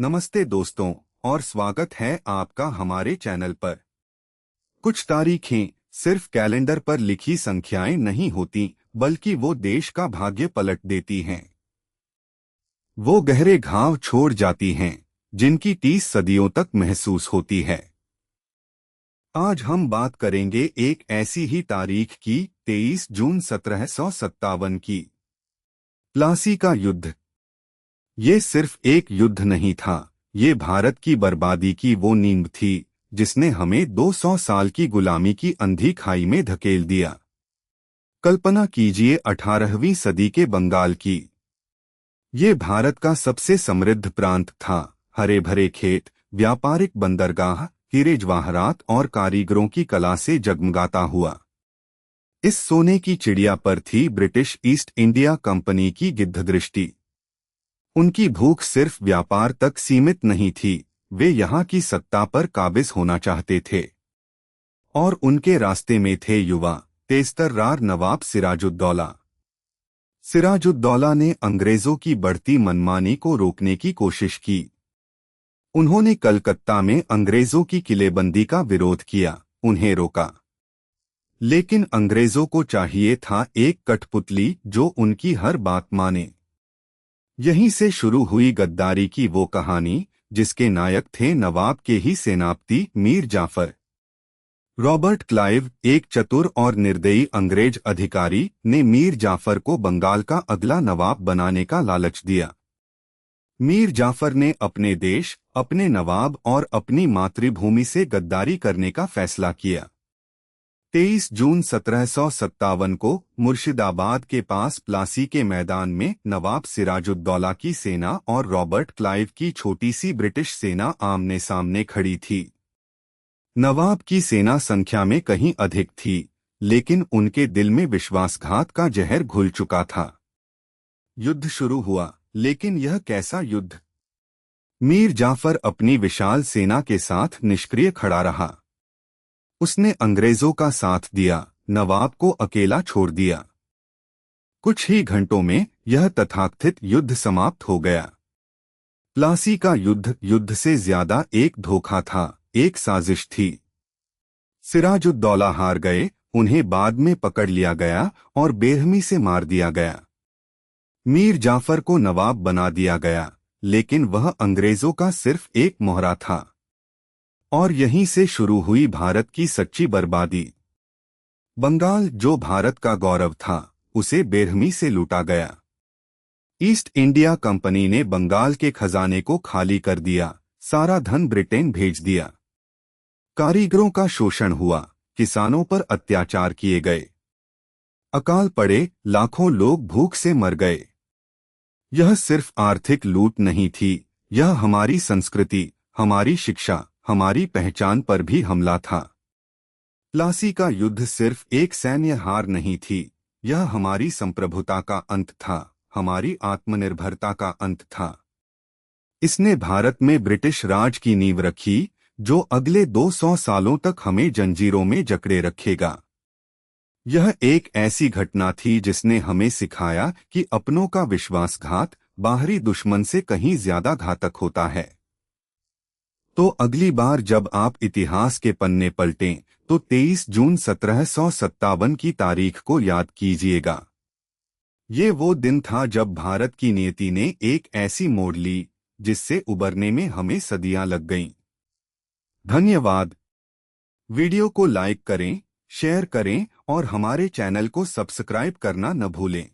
नमस्ते दोस्तों और स्वागत है आपका हमारे चैनल पर। कुछ तारीखें सिर्फ कैलेंडर पर लिखी संख्याएं नहीं होती, बल्कि वो देश का भाग्य पलट देती हैं। वो गहरे घाव छोड़ जाती हैं, जिनकी 30 सदियों तक महसूस होती है। आज हम बात करेंगे एक ऐसी ही तारीख की, 23 जून 1757 की। प्लासी का युद्ध। ये सिर्फ एक युद्ध नहीं था, ये भारत की बर्बादी की वो नींव थी जिसने हमें 200 साल की गुलामी की अंधी खाई में धकेल दिया। कल्पना कीजिए 18वीं सदी के बंगाल की। ये भारत का सबसे समृद्ध प्रांत था। हरे भरे खेत, व्यापारिक बंदरगाह, हीरे जवाहरात और कारीगरों की कला से जगमगाता हुआ। इस सोने की चिड़िया पर थी ब्रिटिश ईस्ट इंडिया कंपनी की गिद्धदृष्टि। उनकी भूख सिर्फ व्यापार तक सीमित नहीं थी, वे यहाँ की सत्ता पर काबिज होना चाहते थे। और उनके रास्ते में थे युवा, तेजतर्रार नवाब सिराजुद्दौला। सिराजुद्दौला ने अंग्रेजों की बढ़ती मनमानी को रोकने की कोशिश की। उन्होंने कलकत्ता में अंग्रेजों की किलेबंदी का विरोध किया, उन्हें रोका। लेकिन अंग्रेजों को चाहिए था एक कठपुतली जो उनकी हर बात माने। यहीं से शुरू हुई गद्दारी की वो कहानी, जिसके नायक थे नवाब के ही सेनापति मीर जाफर। रॉबर्ट क्लाइव, एक चतुर और निर्दयी अंग्रेज अधिकारी, ने मीर जाफर को बंगाल का अगला नवाब बनाने का लालच दिया। मीर जाफर ने अपने देश, अपने नवाब और अपनी मातृभूमि से गद्दारी करने का फैसला किया। 23 जून 1757 को मुर्शिदाबाद के पास प्लासी के मैदान में नवाब सिराजुद्दौला की सेना और रॉबर्ट क्लाइव की छोटी सी ब्रिटिश सेना आमने सामने खड़ी थी। नवाब की सेना संख्या में कहीं अधिक थी, लेकिन उनके दिल में विश्वासघात का जहर घुल चुका था। युद्ध शुरू हुआ, लेकिन यह कैसा युद्ध? मीर जाफर अपनी विशाल सेना के साथ निष्क्रिय खड़ा रहा। उसने अंग्रेजों का साथ दिया, नवाब को अकेला छोड़ दिया। कुछ ही घंटों में यह तथाकथित युद्ध समाप्त हो गया। प्लासी का युद्ध युद्ध से ज्यादा एक धोखा था, एक साजिश थी। सिराजुद्दौला हार गए, उन्हें बाद में पकड़ लिया गया और बेरहमी से मार दिया गया। मीर जाफर को नवाब बना दिया गया, लेकिन वह अंग्रेजों का सिर्फ एक मोहरा था। और यहीं से शुरू हुई भारत की सच्ची बर्बादी। बंगाल, जो भारत का गौरव था, उसे बेरहमी से लूटा गया। ईस्ट इंडिया कंपनी ने बंगाल के खजाने को खाली कर दिया, सारा धन ब्रिटेन भेज दिया। कारीगरों का शोषण हुआ, किसानों पर अत्याचार किए गए। अकाल पड़े, लाखों लोग भूख से मर गए। यह सिर्फ आर्थिक लूट नहीं थी, यह हमारी संस्कृति, हमारी शिक्षा, हमारी पहचान पर भी हमला था। प्लासी का युद्ध सिर्फ एक सैन्य हार नहीं थी, यह हमारी संप्रभुता का अंत था, हमारी आत्मनिर्भरता का अंत था। इसने भारत में ब्रिटिश राज की नींव रखी, जो अगले 200 सालों तक हमें जंजीरों में जकड़े रखेगा। यह एक ऐसी घटना थी जिसने हमें सिखाया कि अपनों का विश्वासघात बाहरी दुश्मन से कहीं ज्यादा घातक होता है। तो अगली बार जब आप इतिहास के पन्ने पलटें, तो 23 जून 1757 की तारीख को याद कीजिएगा। ये वो दिन था जब भारत की नियति ने एक ऐसी मोड़ ली, जिससे उबरने में हमें सदियां लग गईं। धन्यवाद। वीडियो को लाइक करें, शेयर करें और हमारे चैनल को सब्सक्राइब करना न भूलें।